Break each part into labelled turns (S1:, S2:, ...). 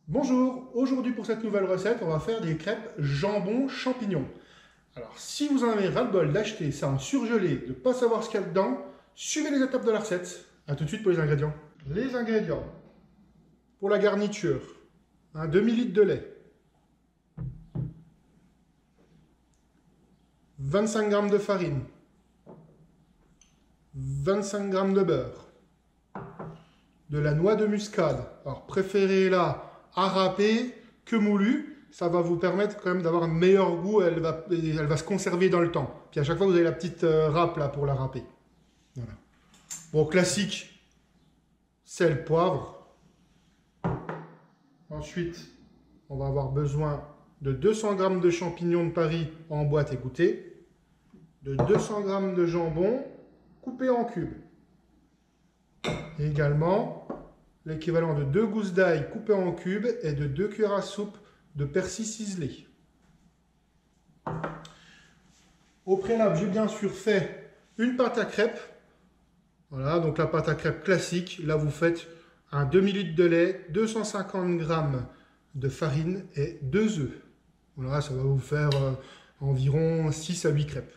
S1: Bonjour, aujourd'hui pour cette nouvelle recette, on va faire des crêpes jambon champignons. Alors si vous en avez ras-le-bol d'acheter ça en surgelé, de ne pas savoir ce qu'il y a dedans, suivez les étapes de la recette. A tout de suite pour les ingrédients. Les ingrédients, pour la garniture, un demi-litre de lait, 25 g de farine, 25 g de beurre, de la noix de muscade. Alors préférez-la à râper que moulu, ça va vous permettre quand même d'avoir un meilleur goût, elle va se conserver dans le temps. Puis à chaque fois vous avez la petite râpe là pour la râper. Voilà. Bon, classique, sel, poivre. Ensuite, on va avoir besoin de 200 g de champignons de Paris en boîte égoutée, de 200 g de jambon coupé en cubes. Et également l'équivalent de 2 gousses d'ail coupées en cubes et de 2 cuillères à soupe de persil ciselé. Au préalable, j'ai bien sûr fait une pâte à crêpes. Voilà, donc la pâte à crêpes classique. Là, vous faites un demi-litre de lait, 250 g de farine et 2 œufs. Voilà, ça va vous faire environ 6 à 8 crêpes.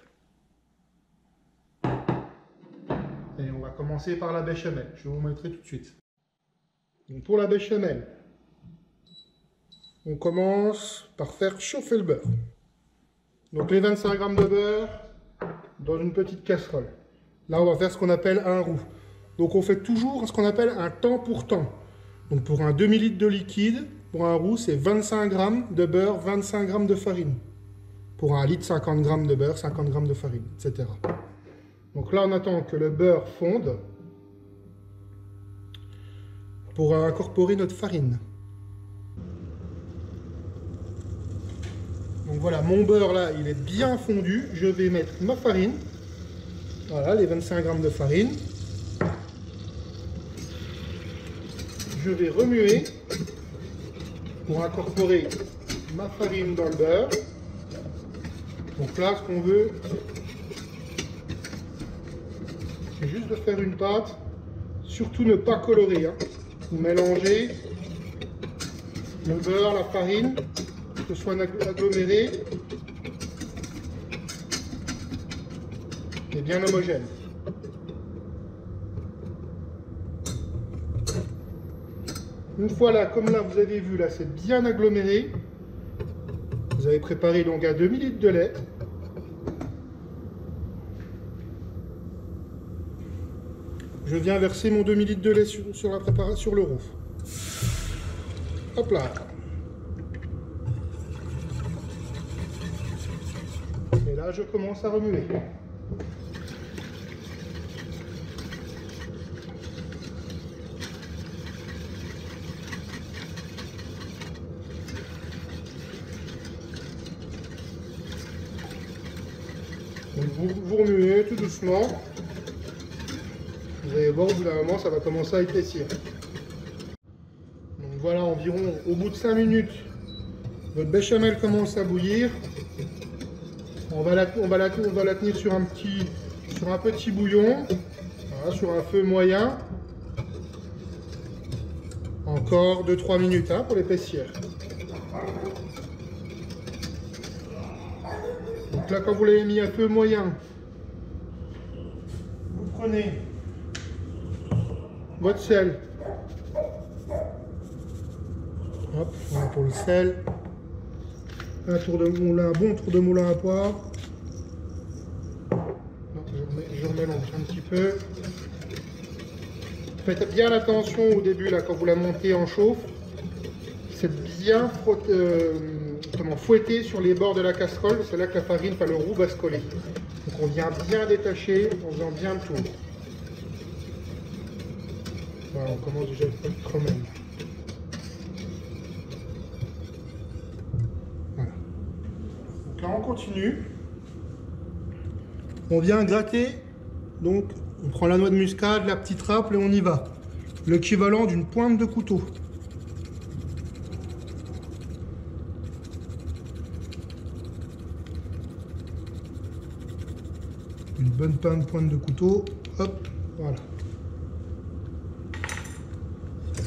S1: Et on va commencer par la béchamel. Je vous montrer tout de suite. Donc pour la béchamel, on commence par faire chauffer le beurre. Donc les 25 g de beurre dans une petite casserole. Là, on va faire ce qu'on appelle un roux. Donc on fait toujours ce qu'on appelle un temps pour temps. Donc pour un demi-litre de liquide, pour un roux, c'est 25 g de beurre, 25 g de farine. Pour un litre, 50 g de beurre, 50 g de farine, etc. Donc là, on attend que le beurre fonde pour incorporer notre farine. Donc voilà, mon beurre là, il est bien fondu. Je vais mettre ma farine. Voilà, les 25 g de farine. Je vais remuer pour incorporer ma farine dans le beurre. Donc là, ce qu'on veut, c'est juste de faire une pâte. Surtout ne pas colorer. Vous mélangez le beurre, la farine, que ce soit aggloméré et bien homogène. Une fois là, comme là vous avez vu, là c'est bien aggloméré. Vous avez préparé donc un demi-litre de lait. Je viens verser mon demi-litre de lait sur la préparation, sur le roux. Hop là. Et là, je commence à remuer. Donc vous remuez tout doucement. Vous allez voir, au bout d'un moment, ça va commencer à épaissir. Donc voilà, environ au bout de 5 minutes, votre béchamel commence à bouillir. On va la tenir sur un petit bouillon, voilà, sur un feu moyen. Encore 2-3 minutes pour l'épaissir. Donc là, quand vous l'avez mis à feu moyen, vous prenez votre sel. Hop, voilà pour le sel. Un bon tour de moulin à poivre. Je remélange un petit peu. Faites bien attention au début, là, quand vous la montez en chauffe. C'est bien fouetter sur les bords de la casserole. C'est là que la farine, le roux va se coller. Donc on vient bien détacher en faisant bien le tour. Voilà, on commence déjà à être trop même. Voilà. Donc là on continue. On vient gratter. Donc on prend la noix de muscade, la petite râpe et on y va. L'équivalent d'une pointe de couteau. Une bonne pointe de couteau. Hop, voilà.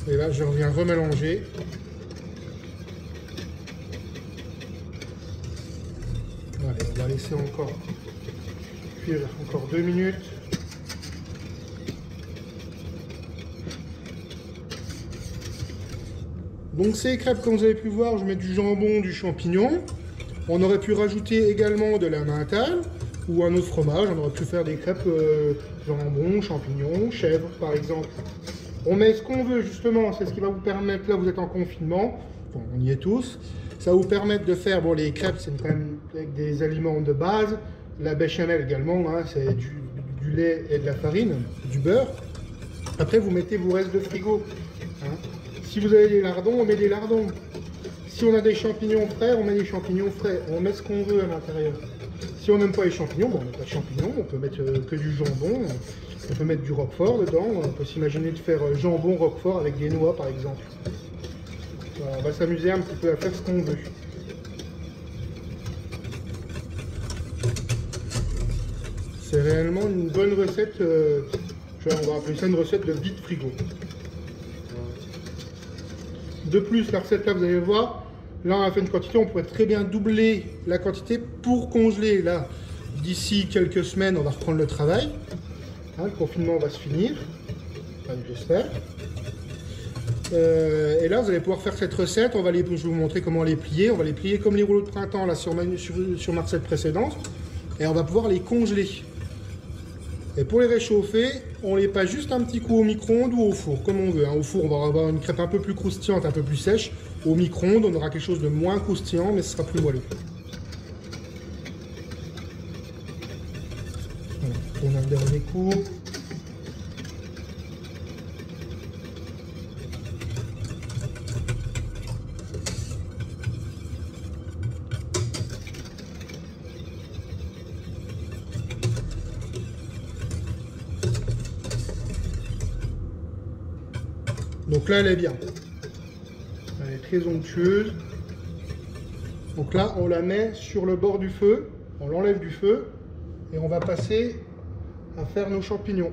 S1: Et là, je reviens remélanger. Allez, on va laisser encore cuire encore 2 minutes. Donc ces crêpes, comme vous avez pu voir, je mets du jambon, du champignon. On aurait pu rajouter également de la mentale ou un autre fromage. On aurait pu faire des crêpes jambon, champignon, chèvre par exemple. On met ce qu'on veut justement, c'est ce qui va vous permettre, là vous êtes en confinement, bon, on y est tous, ça va vous permettre de faire, bon les crêpes c'est quand même avec des aliments de base, la béchamel également, hein, c'est du lait et de la farine, du beurre. Après vous mettez vos restes de frigo. Hein. Si vous avez des lardons, on met des lardons. Si on a des champignons frais, on met des champignons frais. On met ce qu'on veut à l'intérieur. Si on n'aime pas les champignons, bon, on met pas de champignons, on peut mettre que du jambon, on peut mettre du roquefort dedans, on peut s'imaginer de faire jambon roquefort avec des noix par exemple. Voilà, on va s'amuser un petit peu à faire ce qu'on veut. C'est réellement une bonne recette, on va appeler ça une recette de vide frigo. De plus, la recette là, vous allez voir, là on a fait une quantité, on pourrait très bien doubler la quantité pour congeler. Là, d'ici quelques semaines, on va reprendre le travail. Hein, le confinement va se finir, enfin, j'espère. Et là, vous allez pouvoir faire cette recette. Je vais vous montrer comment les plier. On va les plier comme les rouleaux de printemps là sur ma recette précédente. Et on va pouvoir les congeler. Et pour les réchauffer, on les passe juste un petit coup au micro-ondes ou au four, comme on veut. Hein. Au four, on va avoir une crêpe un peu plus croustillante, un peu plus sèche. Au micro-ondes, on aura quelque chose de moins croustillant, mais ce sera plus moelleux. Voilà, on a le dernier coup. Donc là, elle est bien. Elle est très onctueuse. Donc là, on la met sur le bord du feu. On l'enlève du feu. Et on va passer à faire nos champignons.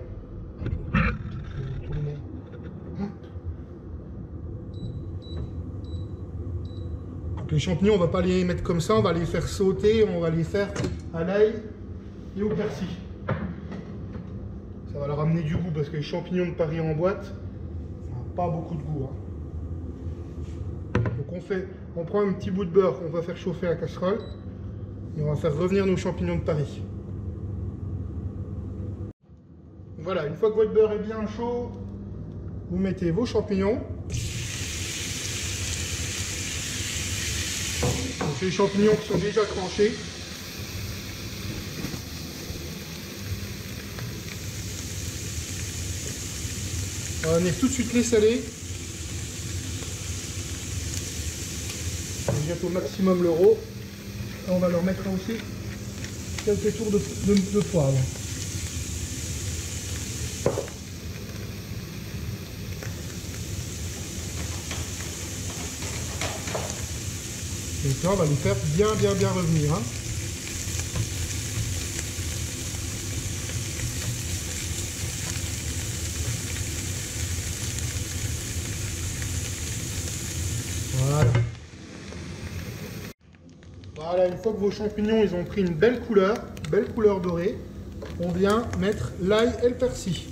S1: Donc les champignons, on ne va pas les mettre comme ça. On va les faire sauter. On va les faire à l'ail et au persil. Ça va leur amener du goût parce que les champignons de Paris en boîte, pas beaucoup de goût. Hein. Donc on prend un petit bout de beurre, on va faire chauffer la casserole et on va faire revenir nos champignons de Paris. Voilà, une fois que votre beurre est bien chaud, vous mettez vos champignons. Donc c'est les champignons qui sont déjà tranchés. On va venir tout de suite les saler. On jette au maximum l'euro. Et on va leur mettre aussi quelques tours de poivre. Et ça, on va les faire bien revenir. Hein. Voilà. Voilà, une fois que vos champignons ils ont pris une belle couleur dorée, on vient mettre l'ail et le persil.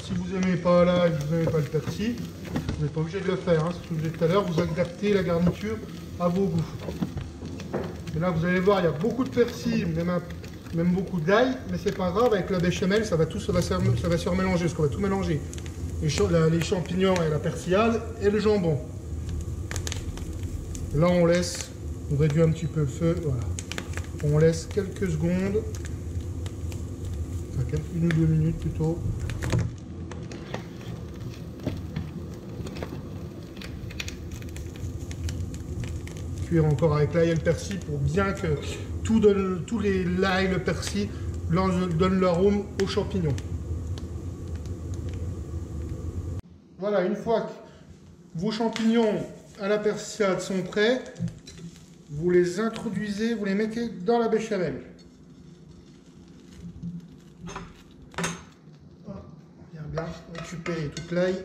S1: Si vous n'aimez pas l'ail, vous n'aimez pas le persil, vous n'êtes pas obligé de le faire. Hein. C'est ce que je disais tout à l'heure, vous adaptez la garniture à vos goûts. Et là, vous allez voir, il y a beaucoup de persil, même beaucoup d'ail, mais c'est pas grave, avec la béchamel, ça va se remélanger, parce qu'on va tout mélanger. Les champignons et la persillade et le jambon. Là, on réduit un petit peu le feu, voilà. On laisse quelques secondes, enfin, une ou 2 minutes plutôt. Cuire encore avec l'ail et le persil pour bien que l'ail et le persil Là, je donne l'arôme aux champignons. Voilà, une fois que vos champignons à la persillade sont prêts, vous les introduisez, vous les mettez dans la béchamel. On vient bien récupérer toute l'ail.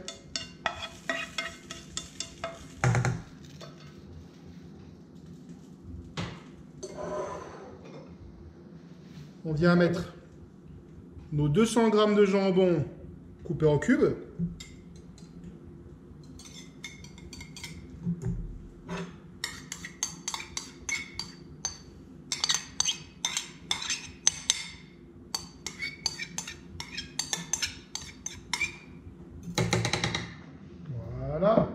S1: On vient mettre nos 200 g de jambon coupé en cubes. Voilà.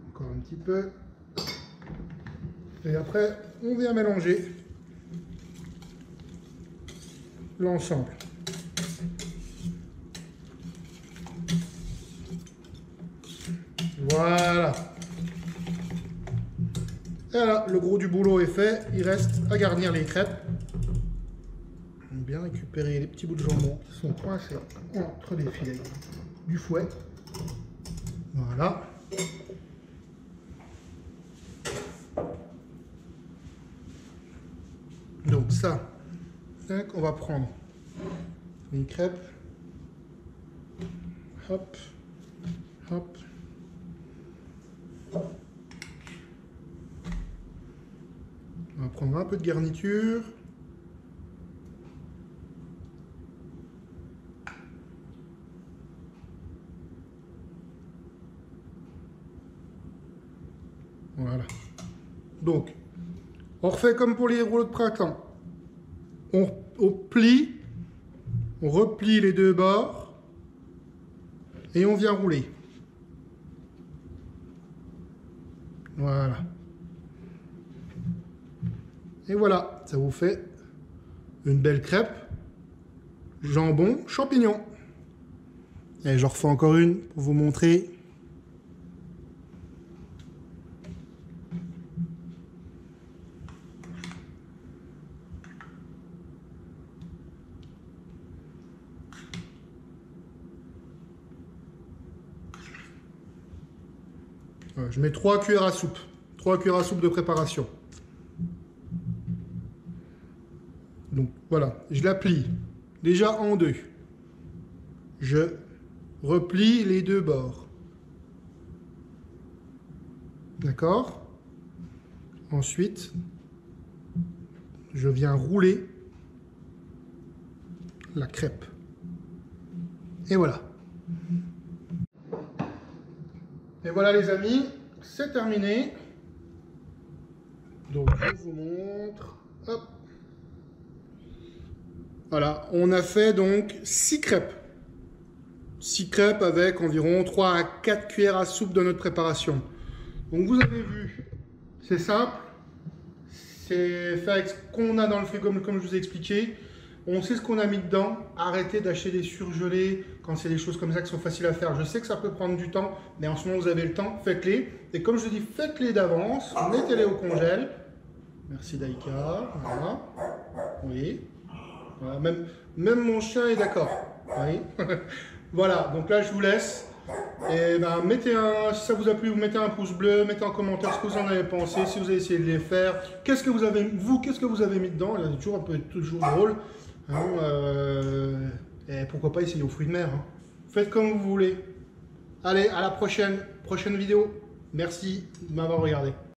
S1: Encore un petit peu. Et après, on vient mélanger l'ensemble. Voilà. Et là, le gros du boulot est fait. Il reste à garnir les crêpes. On va bien récupérer les petits bouts de jambon qui sont coincés entre les filets du fouet. Voilà. Donc ça, on va prendre une crêpe. Hop, hop. On va prendre un peu de garniture. Voilà. Donc, on refait comme pour les rouleaux de printemps. On plie, on replie les deux bords et on vient rouler. Voilà. Et voilà, ça vous fait une belle crêpe, jambon, champignons. Et j'en refais encore une pour vous montrer. Voilà, je mets 3 cuillères à soupe. 3 cuillères à soupe de préparation. Donc voilà, je la plie déjà en deux. Je replie les deux bords. D'accord? Ensuite, je viens rouler la crêpe. Et voilà. Et voilà les amis, c'est terminé. Donc je vous montre. Hop. Voilà, on a fait donc 6 crêpes. 6 crêpes avec environ 3 à 4 cuillères à soupe de notre préparation. Donc vous avez vu, c'est simple. C'est fait avec ce qu'on a dans le frigo comme je vous ai expliqué. On sait ce qu'on a mis dedans. Arrêtez d'acheter des surgelés quand c'est des choses comme ça qui sont faciles à faire. Je sais que ça peut prendre du temps, mais en ce moment vous avez le temps, faites-les. Et comme je dis, faites-les d'avance, mettez-les au congèle. Merci Daïka. Voilà. Oui. Voilà. Même mon chien est d'accord. Oui. Voilà, donc là je vous laisse. Et ben, si ça vous a plu, vous mettez un pouce bleu, mettez en commentaire ce que vous en avez pensé, si vous avez essayé de les faire. Qu'est-ce que vous avez mis dedans? Il y a toujours un peu toujours drôle. Hein, et pourquoi pas essayer aux fruits de mer. Hein. Faites comme vous voulez. Allez, à la prochaine vidéo. Merci de m'avoir regardé.